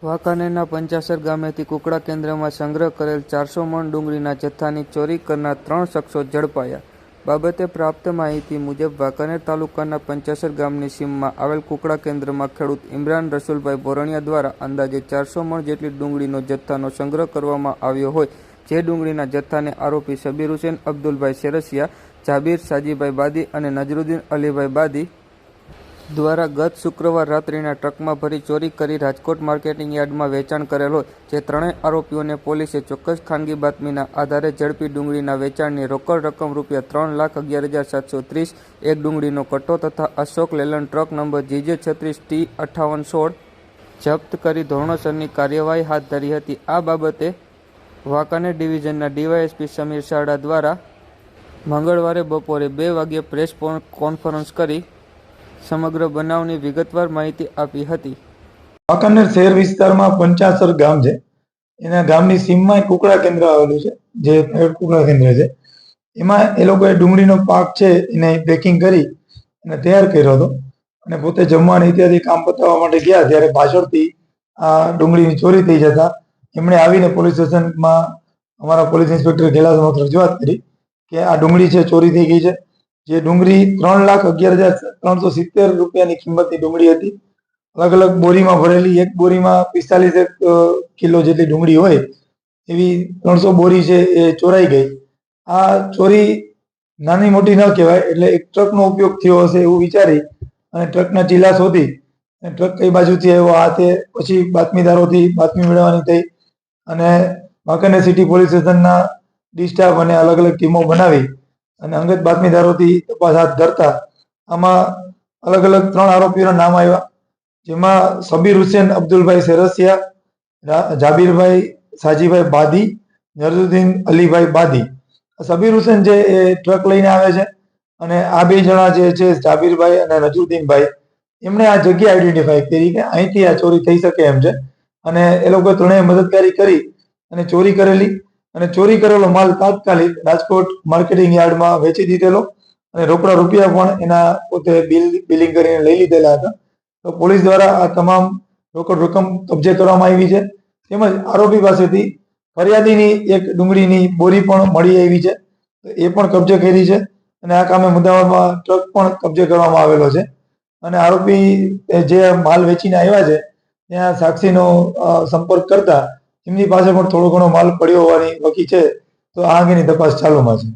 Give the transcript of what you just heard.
વાંકાનેરના પંચાસર ગામેથી કુકડા કેન્દ્રમાં સંગ્રહ કરેલ 400 મણ ડુંગળીના જથ્થાની ચોરી કરનાર 3 શખ્સો ઝડપાયા. બાબતે પ્રાપ્ત માહિતી મુજબ વાંકાનેર તાલુકાના પંચાસર ગામની સીમમાં આવેલ કુકડા કેન્દ્રમાં ખેડૂત ઇમરાન રસુલભાઈ બોરણિયા દ્વારા અંદાજે 400 મણ જેટલી ડુંગળીનો જથ્થાનો સંગ્રહ કરવામાં આવ્યો હોય, જે ડુંગળીના જથ્થાને આરોપી સબીર હુસેન અબ્દુલભાઈ શેરસિયા, જાબીર સાજીભાઈ બાદી અને નજરુદ્દીન અલીભાઈ બાદી દ્વારા ગત શુક્રવાર રાત્રિના ટ્રકમાં ભરી ચોરી કરી રાજકોટ માર્કેટિંગ યાર્ડમાં વેચાણ કરેલ હોય, જે ત્રણેય આરોપીઓને પોલીસે ચોક્કસ ખાનગી બાતમીના આધારે ઝડપી ડુંગળીના વેચાણની રોકડ રકમ ₹3,11,730, એક ડુંગળીનો કટ્ટો તથા અશોક લેલન ટ્રક નંબર GJ36T5816 જપ્ત કરી ધોરણસરની કાર્યવાહી હાથ ધરી હતી. આ બાબતે વાંકાનેર ડિવિઝનના ડીવાયએસપી સમીર શારડા દ્વારા મંગળવારે બપોરે 2 વાગ્યે પ્રેસ કોન્ફરન્સ કરી સમગ્ર બનાવની વિગતવાર માહિતી આપી હતી. વાંકાનેર શહેર વિસ્તારમાં પંચાસર ગામ છે. એના ગામની સીમમાં કુકડા કેન્દ્ર આવેલું છે, જે કુકડા કેન્દ્ર છે. એમાં એ લોકોએ ડુંગળીનો પાક છે એને પેકિંગ કરી અને તૈયાર કર્યો હતો અને પોતે જમવા ઇત્યાદિ કામ પતાવવા માટે ગયા ત્યારે પાછળથી આ ડુંગળીની ચોરી થઈ જતા એમણે આવીને પોલીસ સ્ટેશનમાં અમારા પોલીસ ઇન્સ્પેક્ટર ગેલા સમક્ષ રજૂઆત કરી કે આ ડુંગળી છે ચોરી થઈ ગઈ છે. જે ડુંગળી ₹3,11,370 કિંમતની ડુંગળી હતી. અલગ અલગ બોરીમાં ભરેલી, એક બોરીમાં 45 કિલો જેટલી ડુંગળી હોય એવી 300 બોરી છે એ ચોરાઈ ગઈ. આ ચોરી નાની મોટી ન કહેવાય, એટલે એક ટ્રકનો ઉપયોગ થયો હશે એવું વિચારી અને ટ્રકના ચીલા શોધી અને ટ્રક કઈ બાજુથી આવ્યો આ તે પછી બાતમીદારોથી બાતમી મેળવવાની થઈ અને વાંકાનેર સિટી પોલીસ સ્ટેશનના ડી સ્ટાફ અને અલગ અલગ ટીમો બનાવી અને અંગત બાતમીદારોથી તપાસ હાથ ધરતા આમાં અલગ અલગ 3 આરોપીઓના નામ આવ્યા, જેમાં સબીર હુસેન અબ્દુલભાઈ શેરસિયા, જાબીરભાઈ સાજીભાઈ બાદી, નજરુદ્દીન અલીભાઈ બાદી. સબીર હુસેન જે એ ટ્રક લઈને આવે છે અને આ 2 જણા જે છે જાબીરભાઈ અને નજરુદ્દીનભાઈ, એમણે આ જગ્યા આઈડેન્ટિફાઈ કરી કે અહીંથી આ ચોરી થઈ શકે એમ છે અને એ લોકો ત્રણેય મદદગારી કરી અને ચોરી કરેલી અને ચોરી કરેલો માલ તાત્કાલિક રાજકોટ માર્કેટિંગ યાર્ડમાં વેચી દીધેલો અને રોકડા રૂપિયા પણ એના પોતે બિલિંગ કરીને લઈ લીધેલા હતા. તો પોલીસ દ્વારા આ તમામ રોકડ રકમ કબજે કરવામાં આવી છે. તેમજ આરોપી પાસેથી ફરિયાદીની એક ડુંગળીની બોરી પણ મળી આવી છે, એ પણ કબજે કરી છે અને આ કામે મુદ્દામાલમાં ટ્રક પણ કબજે કરવામાં આવેલો છે અને આરોપી જે માલ વેચીને આવ્યા છે ત્યાં સાક્ષીનો સંપર્ક કરતા એમની પાસે પણ થોડો ઘણો માલ પડ્યો હોવાની વકી છે. તો આ અંગેની તપાસ ચાલુમાં છે.